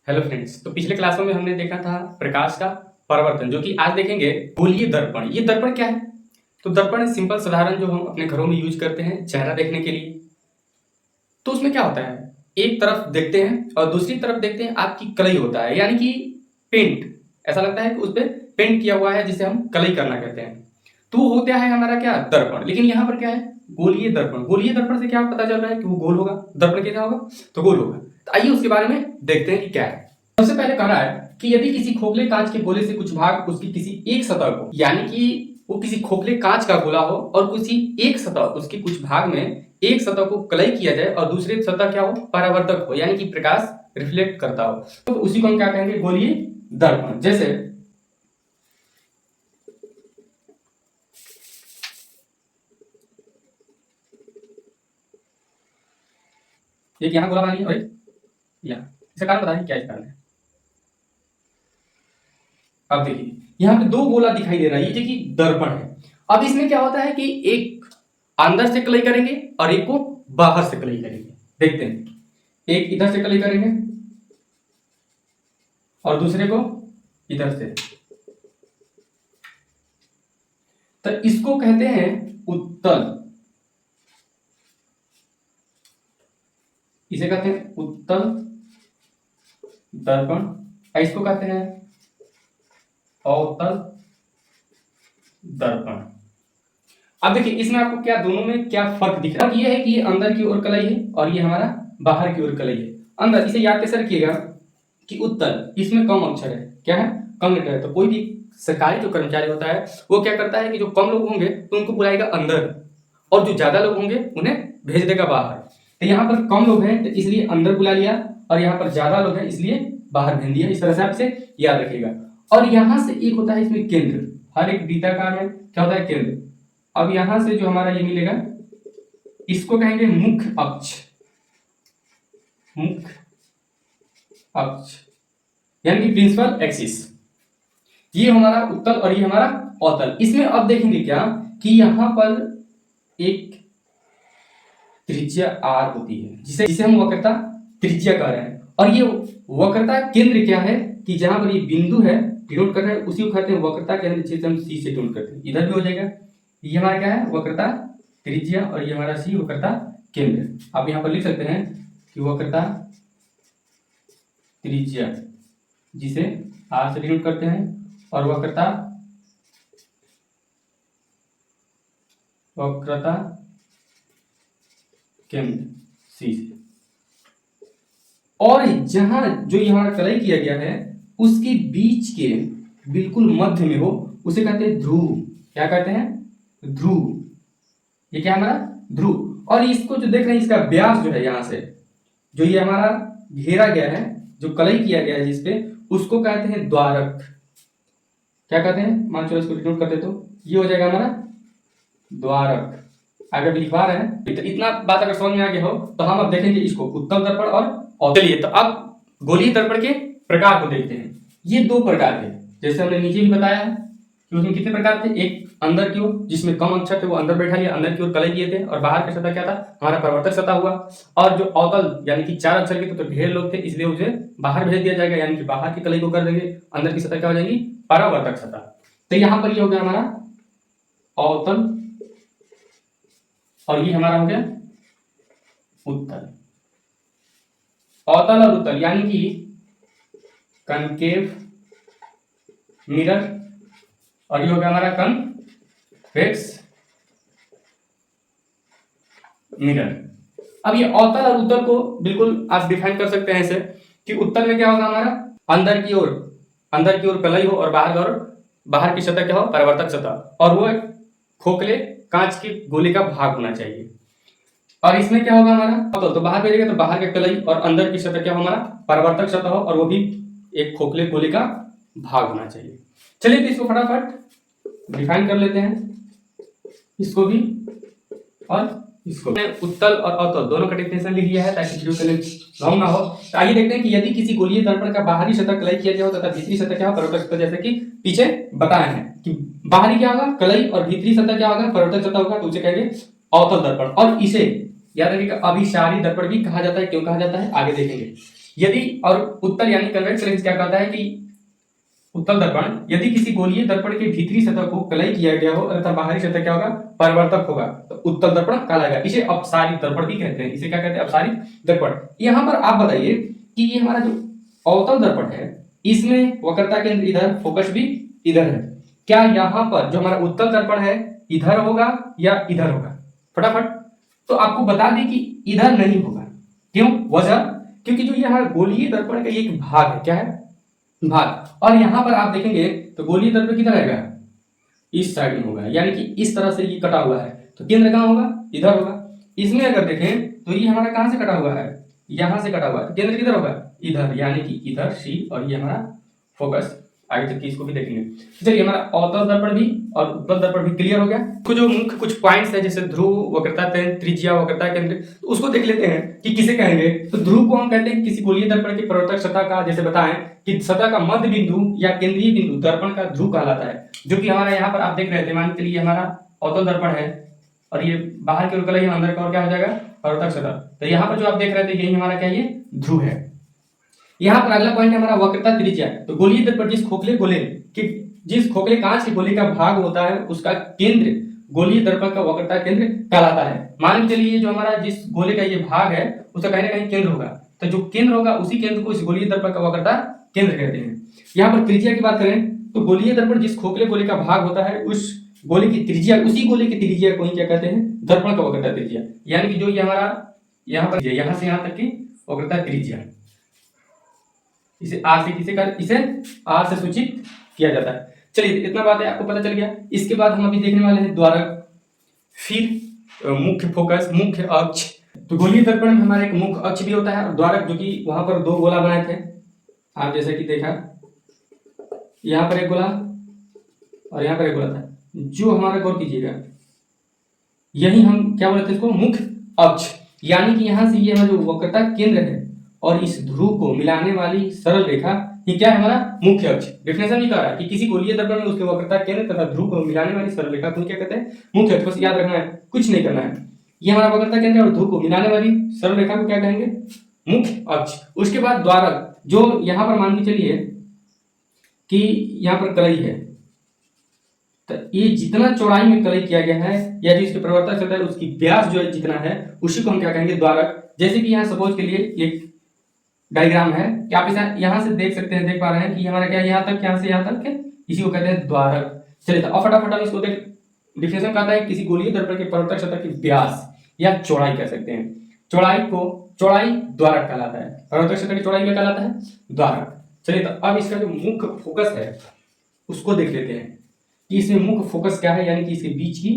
Hello friends. तो पिछले क्लासों में हमने देखा था प्रकाश का परावर्तन, जो कि आज देखेंगे गोलीय दर्पण। ये दर्पण क्या है? तो दर्पण सिंपल साधारण जो हम अपने घरों में यूज करते हैं चेहरा देखने के लिए। तो उसमें क्या होता है, एक तरफ देखते हैं और दूसरी तरफ देखते हैं आपकी कलई होता है, यानी कि पेंट। ऐसा लगता है कि उस पर पेंट किया हुआ है, जिसे हम कलई करना कहते हैं। तो होता है हमारा क्या, दर्पण। लेकिन यहाँ पर क्या है, गोलीय दर्पण। गोलीय दर्पण से क्या पता चल रहा है कि वो गोल होगा। दर्पण कैसा होगा, तो गोल होगा। तो आइए उसके बारे में देखते हैं कि क्या है। सबसे पहले कह रहा है कि यदि किसी खोखले कांच के गोले से कुछ भाग उसकी किसी एक सतह को, यानी कि वो किसी खोखले कांच का गोला हो और किसी एक सतह उसके कुछ भाग में एक सतह को कलई किया जाए और दूसरी सतह क्या हो, परावर्तक हो, यानी कि प्रकाश रिफ्लेक्ट करता हो, तो उसी को हम क्या कहेंगे, गोलीय दर्पण। जैसे एक यहां गोला बना लिया और एक यहाँ। इसका कारण बताइए क्या इसका कारण है। अब देखिए यहाँ पे दो गोला दिखाई दे रहा है, ये देखिए दर्पण है। अब इसमें क्या होता है कि एक अंदर से कलई करेंगे और एक को बाहर से कलई करेंगे। देखते हैं, एक इधर से कलई करेंगे और दूसरे को इधर से। तो इसको कहते हैं उत्तल, इसे कहते हैं उत्तल दर्पण। इसको कहते हैं अवतल दर्पण। अब देखिए इसमें आपको क्या, दोनों में क्या फर्क दिख रहा है। ये है कि ये अंदर की ओर कलई है और ये हमारा बाहर की ओर कलई है। अंदर, इसे याद कैसे रखिएगा कि उत्तल, इसमें कम अक्षर है, क्या है, कम लेटर है। तो कोई भी सरकारी जो कर्मचारी होता है वो क्या करता है कि जो कम लोग होंगे तो उनको बुलाएगा अंदर, और जो ज्यादा लोग होंगे उन्हें भेज देगा बाहर। तो यहाँ पर कम लोग हैं तो इसलिए अंदर बुला लिया, और यहाँ पर ज्यादा लोग हैं इसलिए बाहर भेज दिया। इस तरह से आप इसे याद रखिएगा। और यहाँ से एक होता है इसमें केंद्र, हर एक वृत्ताकार में क्या होता है, केंद्र। अब यहां से जो हमारा ये मिलेगा इसको कहेंगे मुख्य अक्ष, मुख्य अक्ष यानी कि प्रिंसिपल एक्सिस। ये हमारा उत्तल और ये हमारा अवतल। इसमें अब देखेंगे क्या कि यहां पर एक त्रिज्या आर होती है, जिसे हम वक्रता त्रिज्या कह रहे हैं। और ये वक्रता केंद्र क्या है कि जहां पर ये बिंदु है डिनोट कर रहे हैं, उसी को कहते हैं वक्रता केंद्र, जिसे हम सी से डिनोट करते हैं। इधर भी हो जाएगा, ये हमारा क्या है, वक्रता त्रिज्या, और ये हमारा सी वक्रता केंद्र। आप यहां पर लिख सकते हैं कि वक्रता त्रिज्या, जिसे आर से डिनोट करते हैं, और वक्रता केंद्र सी से। और जहां जो ये हमारा कलई किया गया है उसके बीच के बिल्कुल मध्य में हो, उसे कहते हैं ध्रुव। क्या कहते हैं, ध्रुव। ये क्या है, हमारा ध्रुव। और इसको जो देख रहे हैं, इसका व्यास जो है, यहां से जो ये हमारा घेरा गया है, जो कलई किया गया है जिसपे, उसको कहते हैं द्वारक। क्या कहते हैं, मान चलो इसको डिनोट करते तो ये हो जाएगा हमारा द्वारक। अगर लिखवा रहे हैं तो इतना बात अगर समझ में आ गया हो तो हम अब देखेंगे इसको उत्तल दर्पण और चलिए तो अब गोलीय दर्पण के प्रकार को देखते हैं। ये दो प्रकार थे, जैसे हमने नीचे भी बताया है कि उसमें कितने प्रकार थे। एक अंदर की ओर, जिसमें कम अक्षर थे वो अंदर बैठा लिया, अंदर की ओर कलई किए थे, और बाहर का सतह क्या था, हमारा परावर्तक सतह हुआ। और जो अवतल यानी कि चार अक्षर के थे तो ढेर लोग थे, इसलिए उसे बाहर भेज दिया जाएगा, यानी कि बाहर की कलई को कर देंगे, अंदर की सतह क्या हो जाएगी, परावर्तक सतह। तो यहाँ पर ये हो गया हमारा अवतल, और ये हमारा हो गया उत्तल। अवतल और उत्तल यानी कि कनकेव मिरर, और ये हो गया हमारा कन्वेक्स मिरर। अब ये अवतल और उत्तल को बिल्कुल आप डिफाइन कर सकते हैं ऐसे कि उत्तल में क्या होगा, हमारा अंदर की ओर कलई हो और बाहर की सतह क्या हो, परावर्तक सतह, और वो खोखले कांच के गोले का भाग होना चाहिए। और इसमें क्या होगा हमारा, तो बाहर भेजेगा तो बाहर का कलई और अंदर की सतह क्या हो, हमारा परावर्तक सतह हो, और वो भी एक खोखले गोले का भाग होना चाहिए। चलिए तो इसको फटाफट डिफाइन कर लेते हैं, इसको भी और इसको। उत्तल और अवतल दोनों का डेफिनेशन लिख लिया है ताकि वीडियो के लिए लॉन्ग ना हो। तो आइए देखते हैं कि यदि किसी गोलीय दर्पण का बाहरी सतह कलई किया गया हो तथा भीतरी सतह क्या हो, परावर्तक सतह, जैसे कि पीछे बताए हैं कि बाहरी क्या होगा, कलई, और भीतरी सतह क्या होगा, परावर्तक सतह होगा, तो उसे कहेंगे अवतल दर्पण। और इसे याद रखिएगा अभिसारी दर्पण भी कहा जाता है। क्यों कहा जाता है, आगे देखेंगे। यदि और उत्तल यानी कन्वेक्स लेंस क्या कहता है कि उत्तल दर्पण यदि किसी गोलीय दर्पण के भीतरी सतह को कलई किया गया हो तथा बाहरी सतह क्या होगा, परावर्तक होगा, तो उत्तल दर्पण कहलाएगा। इसे अपसारित दर्पण भी कहते हैं। इसे क्या कहते हैं? अपसारित दर्पण। यहां पर आप बताइए कि ये हमारा जो अवतल दर्पण है इसमें वक्रता केंद्र इधर, फोकस भी इधर है। क्या यहाँ पर जो हमारा उत्तल दर्पण है इधर होगा या इधर होगा? फटाफट। तो आपको बता दें कि इधर नहीं होगा। क्यों? वजह, क्योंकि जो ये हमारा गोलीय दर्पण का एक भाग है, क्या है? भाग। और यहां पर आप देखेंगे तो गोलीय दर्पण किधर आएगा? इस साइड में होगा, यानी कि इस तरह से ये कटा हुआ है, तो केंद्र कहां होगा? इधर होगा। इसमें अगर देखें तो ये हमारा कहां से कटा हुआ है? यहां से कटा हुआ है, तो केंद्र किधर होगा? इधर, यानी कि इधर सी, और ये हमारा फोकस। आगे तक इसको भी देखेंगे। चलिए, हमारा अवतल दर्पण भी और उत्तल दर्पण भी क्लियर हो गया। कुछ जो मुख्य कुछ पॉइंट्स है जैसे ध्रुव, वक्रता केंद्र, त्रिज्या, वक्रता केंद्र, तो उसको देख लेते हैं कि किसे कहेंगे। तो ध्रुव को हम कहते हैं किसी गोलीय दर्पण की परावर्तक सतह का, जैसे बताएं कि सतह का मध्य बिंदु या केंद्रीय बिंदु दर्पण का ध्रुव कहलाता है। जो कि हमारा यहाँ पर आप देख रहे थे, मान के लिए हमारा अवतल दर्पण है और ये बाहर की ओर कलई, अंदर का और क्या हो जाएगा? परावर्तक सतह। तो यहाँ पर जो आप देख रहे थे यही हमारा क्या, ये ध्रुव है। यहाँ पर अगला पॉइंट है हमारा वक्रता त्रिज्या। तो गोलीय दर्पण जिस खोखले कांच के गोले का भाग होता है उसका केंद्र गोलीय दर्पण का वक्रता केंद्र कहलाता है। मान के चलिए जो हमारा जिस गोले का ये भाग है उसका कहीं ना कहीं केंद्र होगा, तो जो केंद्र होगा उसी केंद्र को इस गोलीय दर्पण का वक्रता केंद्र कहते हैं। यहाँ पर त्रिज्या की बात करें तो गोलीय दर्पण जिस खोखले गोले का भाग होता है उस गोले की त्रिज्या, उसी गोले की त्रिज्या को ही क्या कहते हैं? दर्पण का वक्रता त्रिज्या। यानी कि जो ये हमारा यहाँ पर यहाँ से यहाँ तक की वक्रता त्रिज्या, इसे आर से इसे आर से सूचित किया जाता है। चलिए, इतना बात है, आपको पता चल गया। इसके बाद हम अभी देखने वाले हैं द्वारक, फिर मुख्य फोकस, मुख्य अक्ष। तो गोलीय दर्पण में हमारे एक मुख्य अक्ष भी होता है और द्वारक, जो कि वहां पर दो गोला बनाए थे, आप जैसे कि देखा, यहाँ पर एक गोला और यहाँ पर एक गोला था। जो हमारा गौर कीजिएगा, यही हम क्या बोलते हैं इसको? मुख्य अक्ष। यानी कि यहाँ से ये हमारा जो वक्रता केंद्र है और इस ध्रुव को मिलाने वाली सरल रेखा, ये क्या है? हमारा मुख्य अक्ष। डेफिनेशन भी कह रहा है कि किसी गोलीय दर्पण में उसके वक्रता केंद्र तथा ध्रुव को मिलाने वाली सरल रेखा को क्या कहते हैं? मुख्य अक्ष। बस याद रखना है, कुछ नहीं करना है। ये हमारा वक्रता केंद्र और ध्रुव को मिलाने वाली सरल रेखा को क्या कहेंगे? मुख्य अक्ष। उसके बाद द्वारक, जो यहाँ पर मान के चलिए कि यहाँ पर कलई है, तो ये जितना चौड़ाई में कलई किया गया है या जो इसके प्रवर्तक सतह है उसकी व्यास जो है जितना है, उसी को हम क्या कहेंगे? द्वारक। जैसे कि यहाँ सपोज के लिए एक डायग्राम है कि आप इसे यहाँ से देख सकते हैं, देख पा रहे हैं कि हमारा क्या यहाँ तक, यहाँ से यहाँ तक है, इसी को कहते हैं द्वारक। चलिए, तो फटाफट हम इसको देख। डिफिनेशन कहता है किसी गोलीय दर्पण के परावर्तक सतह की व्यास या चौड़ाई कह सकते हैं। चौड़ाई द्वारक कहलाता है। परावर्तक सतह की चौड़ाई क्या कहलाता है? द्वारक। चलिए, तो अब इसका जो मुख्य फोकस है उसको देख लेते हैं कि इसमें मुख्य फोकस क्या है, यानी कि इसके बीच की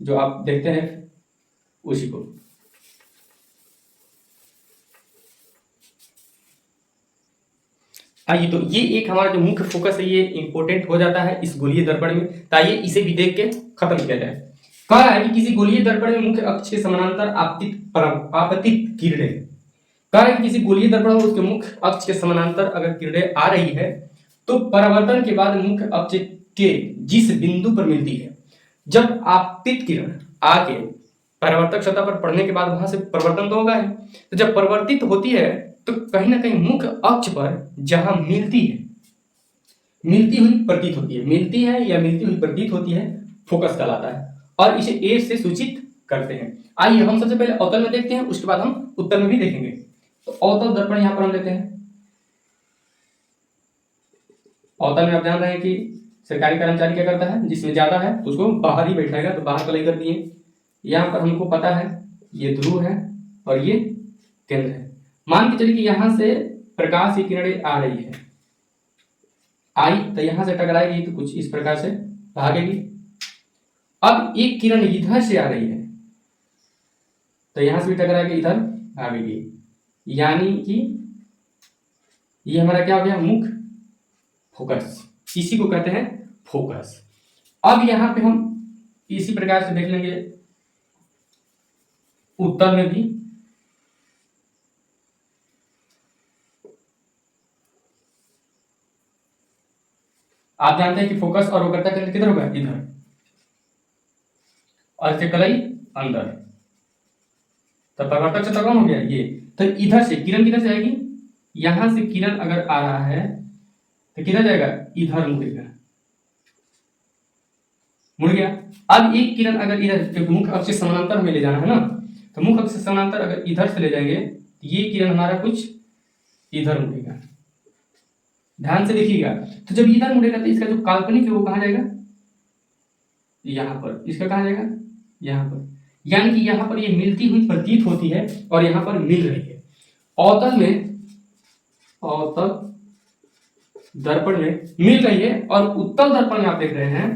जो आप देखते हैं उसी को। आइए, तो ये एक हमारा जो मुख्य फोकस है ये इंपॉर्टेंट हो जाता है इस गोलीय दर्पण में। तो आइए इसे भी देख के खत्म किया जाए। कह रहा है कि किसी गोलीय दर्पण में मुख्य अक्ष के समानांतर आपतित किरणें, कह रहा है कि किसी गोलीय दर्पण में उसके मुख्य अक्ष के समानांतर अगर किरणें आ रही है तो परावर्तन के बाद मुख्य अक्ष के जिस बिंदु पर मिलती है, जब आपतित किरण आके परावर्तक सतह पर पड़ने के बाद वहां से परिवर्तन तो होगा है, तो जब परिवर्तित होती है तो कहीं ना कहीं मुख्य अक्ष पर जहां मिलती हुई प्रतीत होती है, फोकस कहलाता है और इसे ए से सूचित करते हैं। आइए हम सबसे पहले अवतल में देखते हैं, उसके बाद हम उत्तल में भी देखेंगे। तो अवतल दर्पण यहां पर हम लेते हैं। अवतल में आप जान रहे हैं कि सरकारी कर्मचारी क्या करता है, जिसमें ज्यादा है तो उसको बाहर ही बैठाएगा, तो बाहर कलई कर दिए। यहाँ पर हमको पता है ये ध्रुव है और ये केंद्र है। मान के चलिए कि यहां से प्रकाश की किरणें आ रही है, आई तो यहां से टकराएगी तो कुछ इस प्रकार से भागेगी। अब एक किरण इधर से आ रही है तो यहां से भी टकराएगी, इधर भागेगी, यानी कि ये हमारा क्या हो गया? मुख्य फोकस। इसी को कहते हैं फोकस। अब यहां पे हम इसी प्रकार से देख लेंगे उत्तल में भी। आप जानते हैं कि फोकस और वक्रता केंद्र किधर होगा? इधर, और इससे कलई अंदर, तो परावर्तक सतह कौन हो गया? ये। तो इधर से किरण किधर से आएगी? यहां से किरण अगर आ रहा है तो किधर जाएगा, इधर मुड़ेगा, मुड़ गया। अब एक किरण अगर इधर, क्योंकि मुख्य अक्ष से समानांतर हमें ले जाना है ना, तो मुख्य अक्ष से समानांतर अगर इधर से ले जाएंगे तो ये किरण हमारा कुछ इधर मुड़ेगा। ध्यान से देखिएगा, तो जब इधर मुड़ेगा तो इसका जो काल्पनिक है वो कहां जाएगा, यहां पर। इसका कहां जाएगा, यहां पर। यानी कि यहां पर ये मिलती हुई प्रतीत होती है और यहां पर मिल रही है। अवतल में, अवतल दर्पण में मिल रही है, और उत्तल दर्पण में आप देख रहे हैं,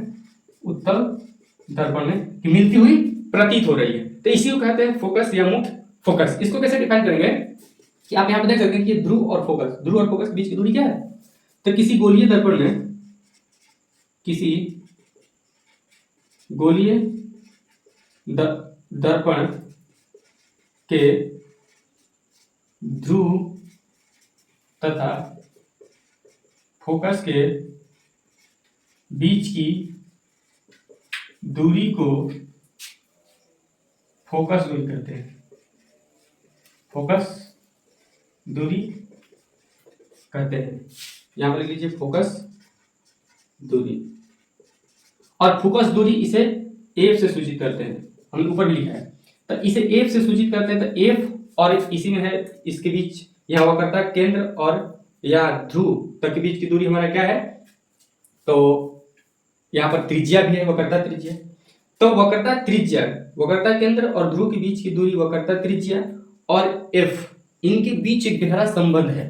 उत्तल दर्पण में कि मिलती हुई प्रतीत हो रही है। तो इसी को कहते हैं फोकस या मुख्य फोकस। इसको कैसे डिफाइन करेंगे कि आप यहां पर देख सकते हैं कि ध्रुव और फोकस, ध्रुव और फोकस के बीच की दूरी क्या है। तो किसी गोलीय दर्पण में, किसी गोलीय दर्पण के ध्रुव तथा फोकस के बीच की दूरी को फोकस दूरी कहते हैं, फोकस दूरी कहते हैं। यहां पर लिख लीजिए फोकस दूरी, और फोकस दूरी इसे एफ से सूचित करते हैं, हमने ऊपर भी लिखा है। तो इसे एफ से सूचित करते हैं, तो एफ और इसी में है, इसके बीच यहां वक्रता केंद्र और या ध्रुव तक के बीच की दूरी हमारा क्या है, तो यहां पर त्रिज्या भी है, वक्रता त्रिज्या। तो वक्रता त्रिज्या, वक्रता केंद्र और ध्रुव के बीच की दूरी वक्रता त्रिज्या और एफ, इनके बीच एक गहरा संबंध है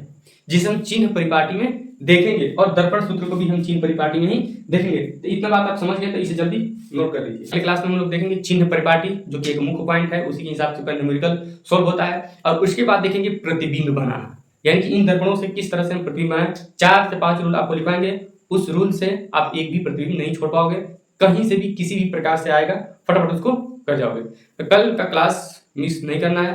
जिसे हम चिन्ह परिपाटी में देखेंगे, और दर्पण सूत्र को भी हम चिन्ह परिपाटी में ही देखेंगे। तो इतना बात आप समझ गए, तो इसे जल्दी नोट कर लीजिए। अगले क्लास में हम लोग देखेंगे चिन्ह परिपाटी, जो कि एक मुख्य पॉइंट है, उसी के हिसाब से न्यूमेरिकल सॉल्व होता है। और उसके बाद देखेंगे प्रतिबिंब बनाना, यानी कि इन दर्पणों से किस तरह से हम प्रतिबिंब बनाएं। 4 से 5 रूल आपको लिखवाएंगे, उस रूल से आप एक भी प्रतिबिंब नहीं छोड़ पाओगे, कहीं से भी किसी भी प्रकार से आएगा, फटाफट उसको कर जाओगे। तो कल का क्लास मिस नहीं करना है।